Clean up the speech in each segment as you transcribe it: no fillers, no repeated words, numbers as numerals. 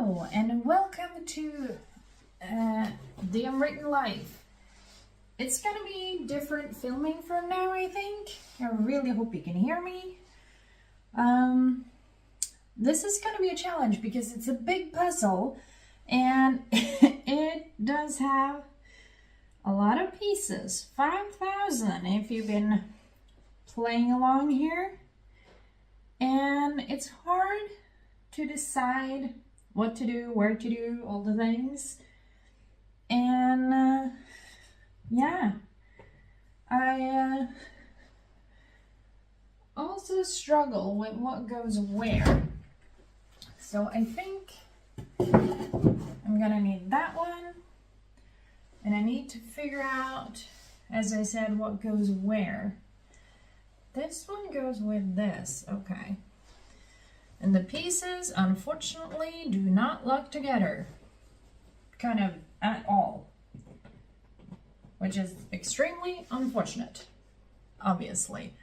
Hello and welcome to the Unwritten Life. It's gonna be different filming from now, I think. I really hope you can hear me. This is gonna be a challenge because it's a big puzzle and it does have a lot of pieces. 5,000 if you've been playing along here. And it's hard to decide what to do, where to do, all the things. And yeah, I also struggle with what goes where. So I think I'm gonna need that one, and I need to figure out, as I said, what goes where. This one goes with this, okay. And the pieces, unfortunately, do not lock together, kind of at all, which is extremely unfortunate, obviously.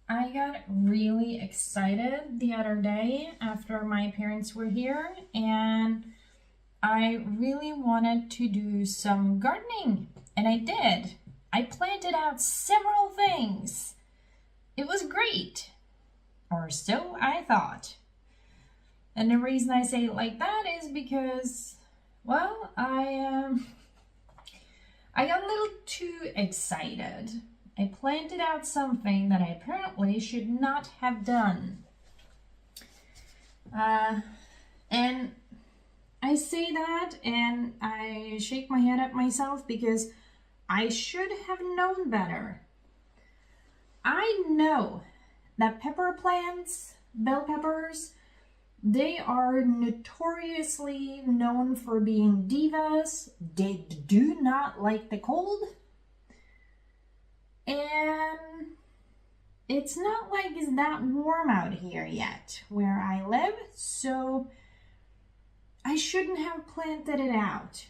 I got really excited the other day after my parents were here, and I really wanted to do some gardening, and I did. I planted out several things. It was great. Or so I thought. And the reason I say it like that is because, well, I got a little too excited. I planted out something that I apparently should not have done. And I say that and I shake my head at myself because I should have known better. I know that pepper plants, bell peppers, they are notoriously known for being divas. They do not like the cold. And it's not like it's that warm out here yet where I live, so I shouldn't have planted it out.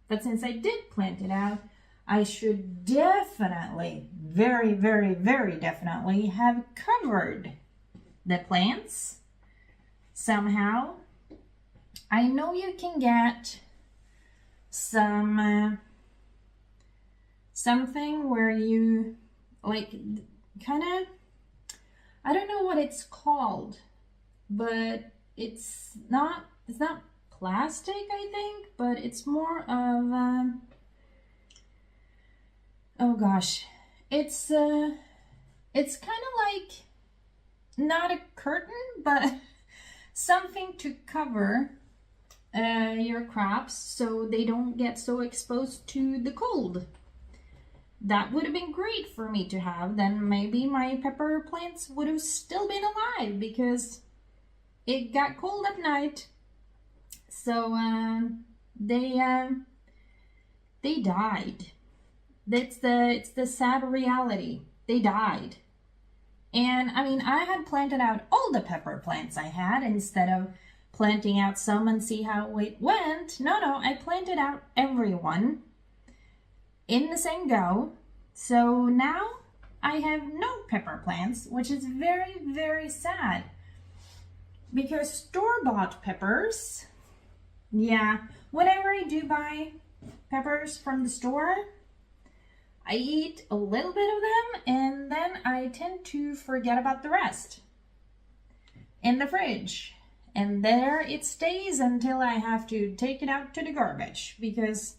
But since I did plant it out, I should definitely, very, very, very definitely have covered the plants somehow. I know you can get some something where you like kind of, I don't know what it's called, but it's not plastic, I think, but it's more of oh gosh, it's kind of like not a curtain, but something to cover your crops so they don't get so exposed to the cold. That would have been great for me to have. Then maybe my pepper plants would have still been alive because it got cold at night. So they died. It's the sad reality. They died. And I mean, I had planted out all the pepper plants I had instead of planting out some and see how it went. No, I planted out everyone in the same go. So now I have no pepper plants, which is very, very sad. Because store-bought peppers, yeah, whenever I do buy peppers from the store, I eat a little bit of them and then I tend to forget about the rest in the fridge. And there it stays until I have to take it out to the garbage because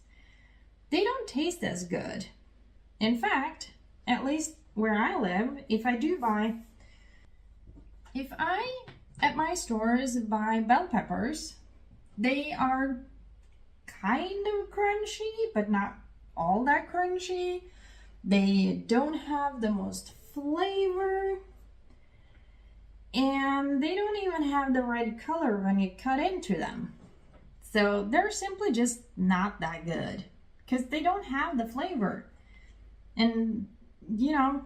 they don't taste as good. In fact, at least where I live, if I at my stores buy bell peppers, they are kind of crunchy, but not all that crunchy. They don't have the most flavor, and they don't even have the red color when you cut into them. So they're simply just not that good because they don't have the flavor. And, you know,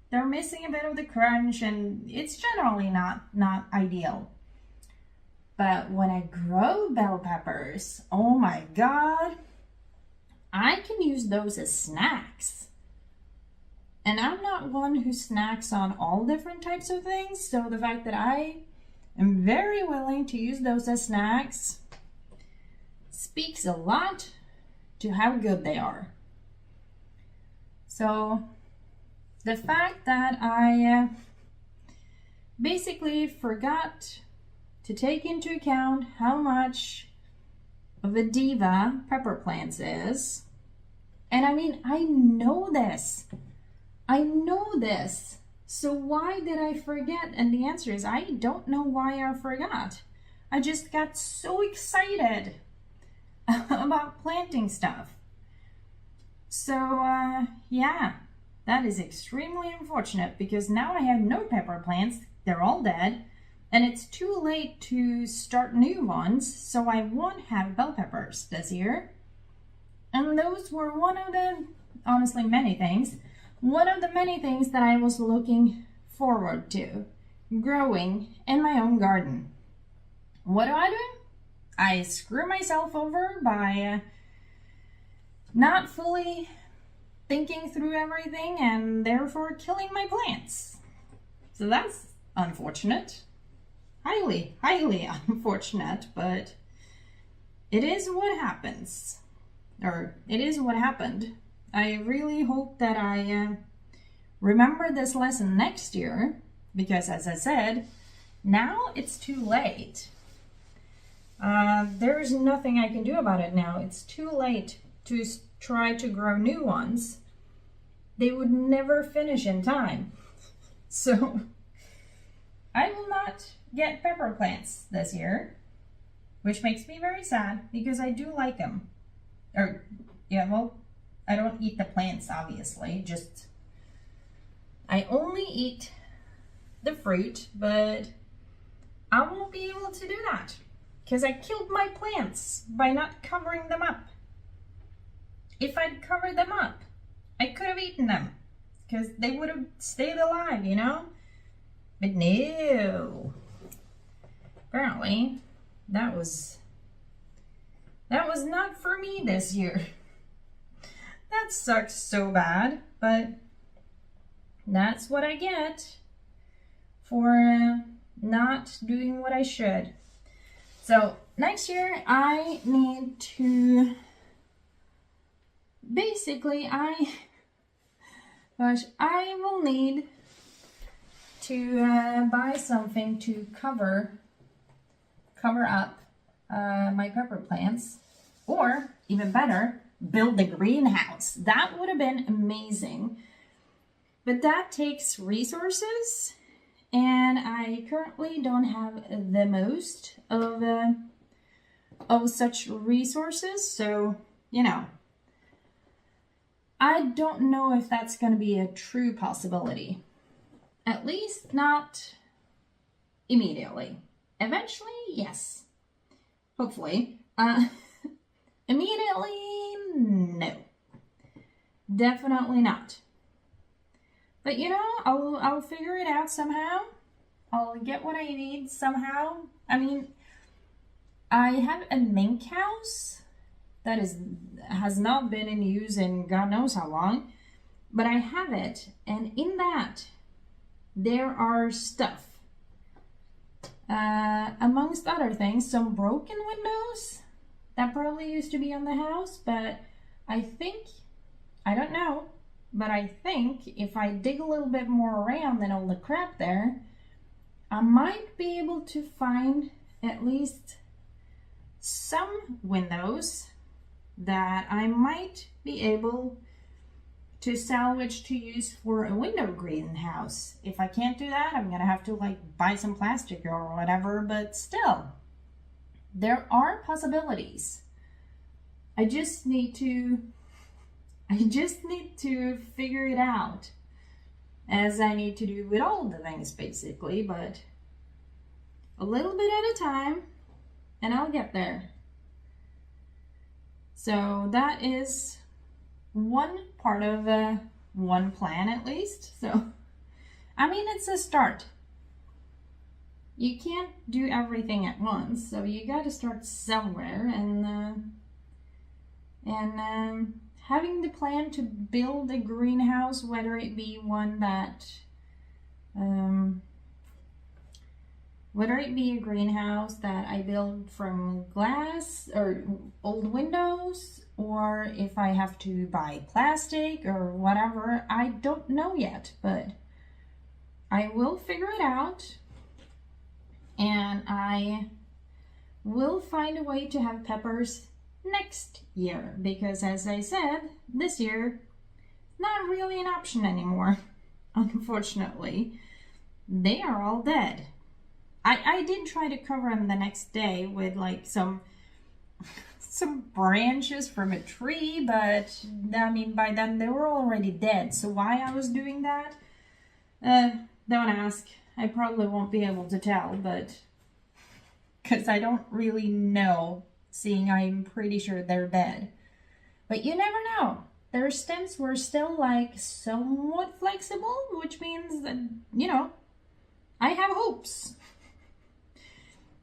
they're missing a bit of the crunch, and it's generally not ideal. But when I grow bell peppers, oh my God, I can use those as snacks. And I'm not one who snacks on all different types of things, so the fact that I am very willing to use those as snacks speaks a lot to how good they are. So the fact that I basically forgot to take into account how much of a diva pepper plants is, and I mean, I know this. So why did I forget? And the answer is I don't know why I forgot. I just got so excited about planting stuff. So yeah, that is extremely unfortunate because now I have no pepper plants. They're all dead. And it's too late to start new ones, so I won't have bell peppers this year. And those were one of the, honestly, many things. One of the many things that I was looking forward to growing in my own garden. What do? I screw myself over by not fully thinking through everything and therefore killing my plants. So that's unfortunate. Highly unfortunate, but it is what happens. Or it is what happened. I really hope that I remember this lesson next year, because as I said, now it's too late. There's nothing I can do about it now. It's too late to try to grow new ones. They would never finish in time. So I will not get pepper plants this year, which makes me very sad because I do like them. Or, yeah, well, I don't eat the plants, obviously, just I only eat the fruit, but I won't be able to do that because I killed my plants by not covering them up. If I'd covered them up, I could have eaten them because they would have stayed alive, you know? But no. Apparently, that was not for me this year. That sucks so bad, but that's what I get for not doing what I should. So next year I need to basically I will need to buy something to cover up my pepper plants, or even better, build a greenhouse. That would have been amazing, but that takes resources, and I currently don't have the most of such resources. So, you know, I don't know if that's going to be a true possibility. At least not immediately. Eventually, yes. Hopefully. Immediately, no. Definitely not. But you know, I'll figure it out somehow. I'll get what I need somehow. I mean, I have a mink house that has not been in use in God knows how long, but I have it, and in that there are stuff. Amongst other things, some broken windows that probably used to be on the house, but I don't know, but I think if I dig a little bit more around than all the crap there, I might be able to find at least some windows that I might be able to salvage to use for a window greenhouse. If I can't do that, I'm gonna have to like buy some plastic or whatever, but still, there are possibilities. I just need to figure it out, as I need to do with all the things basically, but a little bit at a time, and I'll get there. So that is one part of one plan at least. So, I mean, it's a start. You can't do everything at once, so you got to start somewhere, and having the plan to build a greenhouse, whether it be one that Whether it be a greenhouse that I build from glass or old windows, or if I have to buy plastic or whatever, I don't know yet, but I will figure it out, and I will find a way to have peppers next year, because as I said, this year, not really an option anymore, unfortunately. They are all dead. I did try to cover them the next day with like some branches from a tree, but I mean, by then they were already dead. So why I was doing that, don't ask. I probably won't be able to tell, but because I don't really know, seeing I'm pretty sure they're dead. But you never know. Their stems were still like somewhat flexible, which means that, you know, I have hopes.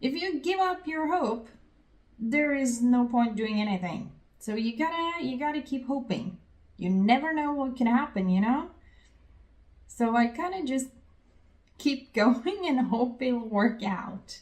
If you give up your hope, there is no point doing anything. So you gotta keep hoping. You never know what can happen, you know? So I kind of just keep going and hope it'll work out.